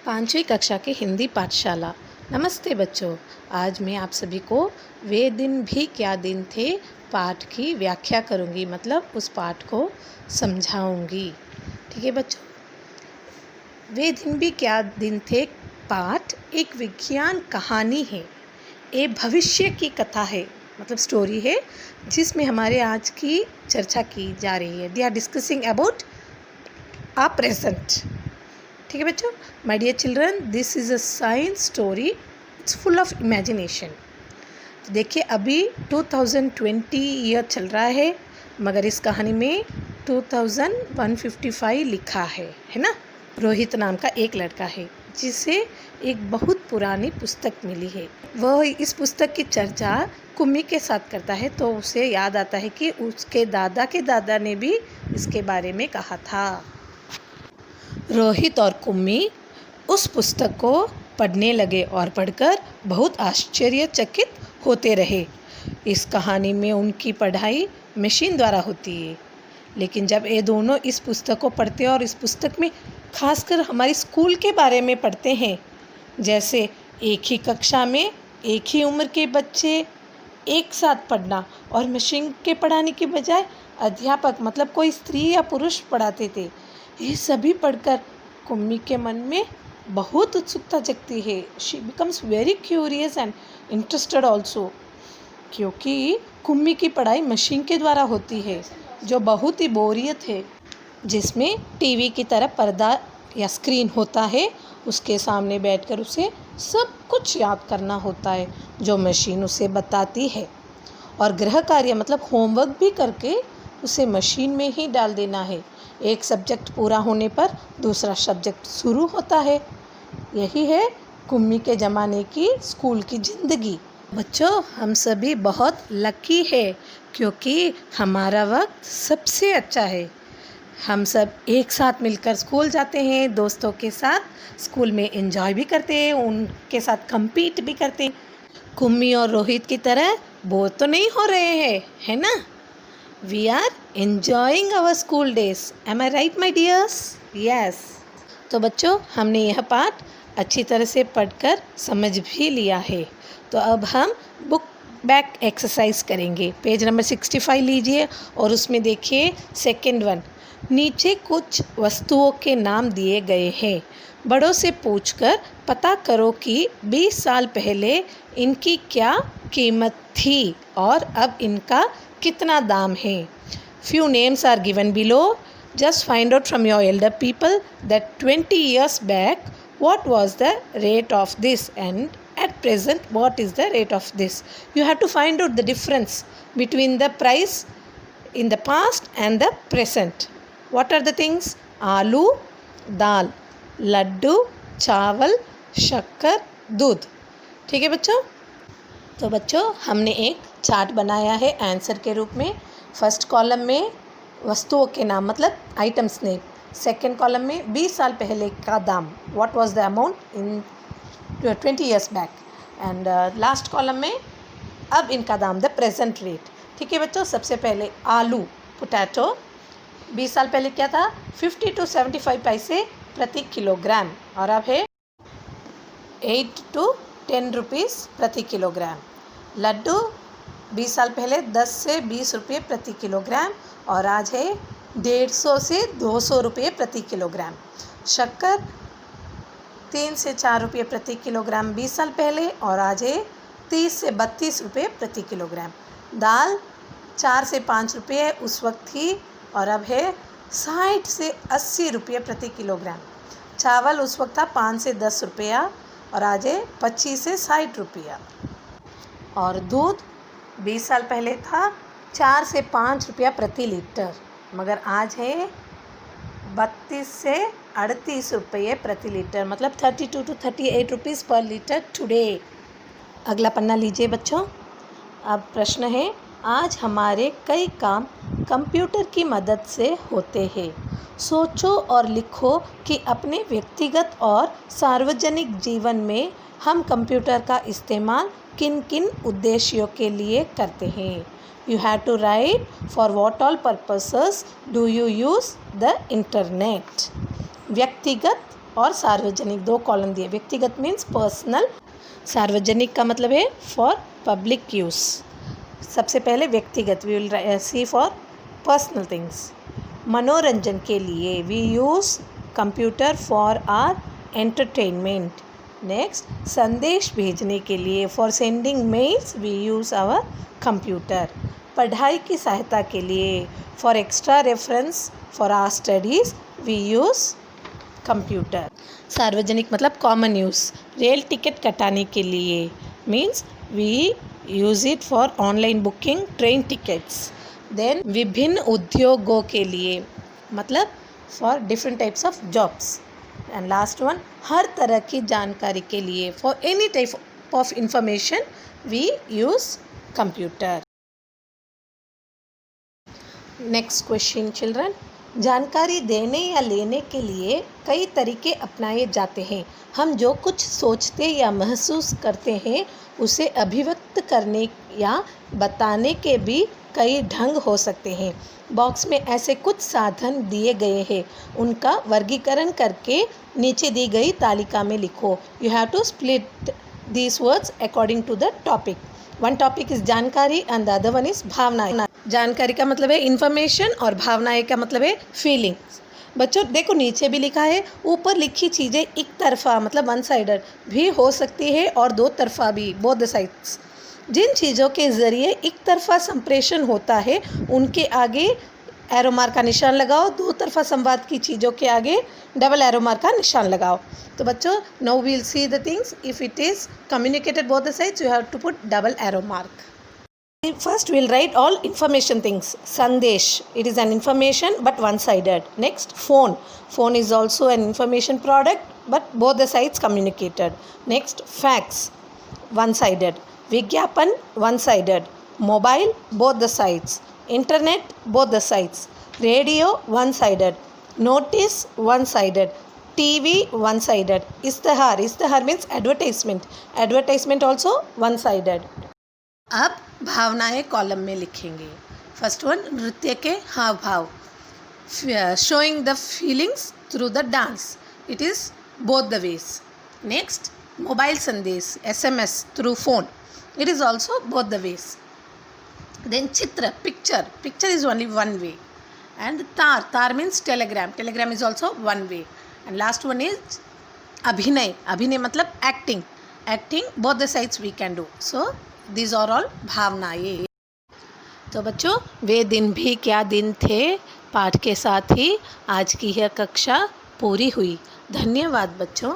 पाँचवीं कक्षा की हिंदी पाठशाला। नमस्ते बच्चों, आज मैं आप सभी को वे दिन भी क्या दिन थे पाठ की व्याख्या करूंगी, मतलब उस पाठ को समझाऊंगी। ठीक है बच्चों, वे दिन भी क्या दिन थे पाठ एक विज्ञान कहानी है, एक भविष्य की कथा है, मतलब स्टोरी है, जिसमें हमारे आज की चर्चा की जा रही है। They are discussing about a present. ठीक है बच्चों, my dear children, this is a science story, it's full of imagination. देखिए, अभी 2020 ईयर चल रहा है, मगर इस कहानी में 2155 लिखा है ना। रोहित नाम का एक लड़का है जिसे एक बहुत पुरानी पुस्तक मिली है। वह इस पुस्तक की चर्चा कुम्मी के साथ करता है, तो उसे याद आता है कि उसके दादा के दादा ने भी इसके बारे में कहा था। रोहित और कुम्मी उस पुस्तक को पढ़ने लगे और पढ़कर बहुत आश्चर्यचकित होते रहे। इस कहानी में उनकी पढ़ाई मशीन द्वारा होती है, लेकिन जब ये दोनों इस पुस्तक को पढ़ते हैं और इस पुस्तक में खासकर हमारी स्कूल के बारे में पढ़ते हैं, जैसे एक ही कक्षा में एक ही उम्र के बच्चे एक साथ पढ़ना और मशीन के पढ़ाने के बजाय अध्यापक मतलब कोई स्त्री या पुरुष पढ़ाते थे, ये सभी पढ़कर कुम्मी के मन में बहुत उत्सुकता जगती है। She becomes very curious and interested also, क्योंकि कुम्मी की पढ़ाई मशीन के द्वारा होती है, जो बहुत ही बोरियत है, जिसमें टीवी की तरह पर्दा या स्क्रीन होता है, उसके सामने बैठकर उसे सब कुछ याद करना होता है जो मशीन उसे बताती है, और गृह कार्य मतलब होमवर्क भी करके उसे मशीन में ही डाल देना है। एक सब्जेक्ट पूरा होने पर दूसरा सब्जेक्ट शुरू होता है। यही है कुम्मी के ज़माने की स्कूल की ज़िंदगी। बच्चों, हम सभी बहुत लकी है क्योंकि हमारा वक्त सबसे अच्छा है। हम सब एक साथ मिलकर स्कूल जाते हैं, दोस्तों के साथ स्कूल में एंजॉय भी करते हैं, उनके साथ compete भी करते हैं। कुम्मी और रोहित की तरह बोर तो नहीं हो रहे हैं, है ना? We are enjoying our school days. Am I right, my dears? Yes. तो बच्चों, हमने यह पाठ अच्छी तरह से पढ़कर समझ भी लिया है। तो अब हम बुक बैक एक्सरसाइज करेंगे। पेज नंबर 65 लीजिए और उसमें देखिए सेकेंड वन। नीचे कुछ वस्तुओं के नाम दिए गए हैं। बड़ों से पूछकर पता करो कि 20 साल पहले इनकी क्या कीमत थी और अब इनका कितना दाम है। Few names are given below. Just find out from your elder people that 20 years back what was the rate of this and at present what is the rate of this. You have to find out the difference between the price in the past and the present. What are the things? आलू, दाल, लड्डू, चावल, शक्कर, दूध। ठीक है बच्चों? तो बच्चों, हमने एक चार्ट बनाया है आंसर के रूप में। फर्स्ट कॉलम में वस्तुओं के नाम मतलब आइटम्स नेम, सेकंड कॉलम में 20 साल पहले का दाम, what was the amount in 20 years back, and last column में अब इनका दाम, द प्रेजेंट रेट। ठीक है बच्चों, सबसे पहले आलू, पोटैटो, 20 साल पहले क्या था? 50 to 75 पैसे प्रति किलोग्राम, और अब है 8 to 10 रुपीज़ प्रति किलोग्राम। लड्डू 20 साल पहले 10 से 20 रुपये प्रति किलोग्राम, और आज है 150 से 200 रुपये प्रति किलोग्राम। शक्कर 3 से 4 रुपये प्रति किलोग्राम 20 साल पहले, और आज है 30 से 32 रुपये प्रति किलोग्राम। दाल 4 से 5 रुपये उस वक्त थी, और अब है 60 से 80 रुपये प्रति किलोग्राम। चावल उस वक्त था 5 से 10 रुपया, और आज है 25 से 60 रुपया। और दूध 20 साल पहले था 4 से 5 रुपया प्रति लीटर, मगर आज है 32 से 38 रुपये प्रति लीटर, मतलब 32 to 38 रुपीज़ पर लीटर टुडे। अगला पन्ना लीजिए बच्चों। अब प्रश्न है, आज हमारे कई काम कंप्यूटर की मदद से होते हैं। सोचो और लिखो कि अपने व्यक्तिगत और सार्वजनिक जीवन में हम कंप्यूटर का इस्तेमाल किन किन उद्देश्यों के लिए करते हैं। You have to write for what all purposes do you use the internet. व्यक्तिगत और सार्वजनिक, 2 कॉलम दिए। व्यक्तिगत मीन्स पर्सनल, सार्वजनिक का मतलब है फॉर पब्लिक यूज़। सबसे पहले व्यक्तिगत, we will see for personal things. मनोरंजन के लिए, we use computer for our entertainment. Next, संदेश भेजने के लिए, for sending mails we use our computer. पढ़ाई की सहायता के लिए, for extra reference for our studies we use computer. सार्वजनिक मतलब कॉमन यूज़। रेल टिकट कटाने के लिए means we use it for online booking train tickets. Then विभिन्न उद्योगों के लिए मतलब for different types of jobs. And last one, हर तरह की जानकारी के लिए, for any type of information we use computer. Next question children, जानकारी देने या लेने के लिए कई तरीके अपनाए जाते हैं। हम जो कुछ सोचते या महसूस करते हैं उसे अभिव्यक्त करने या बताने के भी कई ढंग हो सकते हैं। बॉक्स में ऐसे कुछ साधन दिए गए हैं, उनका वर्गीकरण करके नीचे दी गई तालिका में लिखो। You have to split these words according to the topic. One topic is जानकारी and the other one is भावना। जानकारी का मतलब है इंफॉर्मेशन और भावनाएं का मतलब है फीलिंग्स। बच्चों देखो नीचे भी लिखा है, ऊपर लिखी चीज़ें एक तरफा मतलब वन साइडेड भी हो सकती है और दो तरफा भी, बोथ द साइड्स। जिन चीज़ों के ज़रिए एक तरफा संप्रेषण होता है उनके आगे एरो मार्क का निशान लगाओ, दो तरफा संवाद की चीज़ों के आगे डबल एरो मार्क का निशान लगाओ। तो बच्चों now we will see the things, if it is communicated both the sides you have to put double arrow mark. First we'll write all information things. Sandesh, it is an information but one-sided. Next, phone. Phone is also an information product but both the sides communicated. Next, fax, one-sided. Vigyapan, one-sided. Mobile, both the sides. Internet, both the sides. Radio, one-sided. Notice, one-sided. TV, one-sided. Istihar means advertisement. Advertisement also one-sided. अब भावनाएं column में लिखेंगे। First one, नृत्य के हाव भाव, showing the feelings through the dance, it is both the ways. Next, mobile संदेश SMS through phone, it is also both the ways. Then चित्र, picture is only one way. And तार means telegram is also one way. And last one is अभिनय मतलब acting both the sides we can do. So These are all भावनाएं। तो बच्चों वे दिन भी क्या दिन थे पाठ के साथ ही आज की यह कक्षा पूरी हुई। धन्यवाद बच्चों।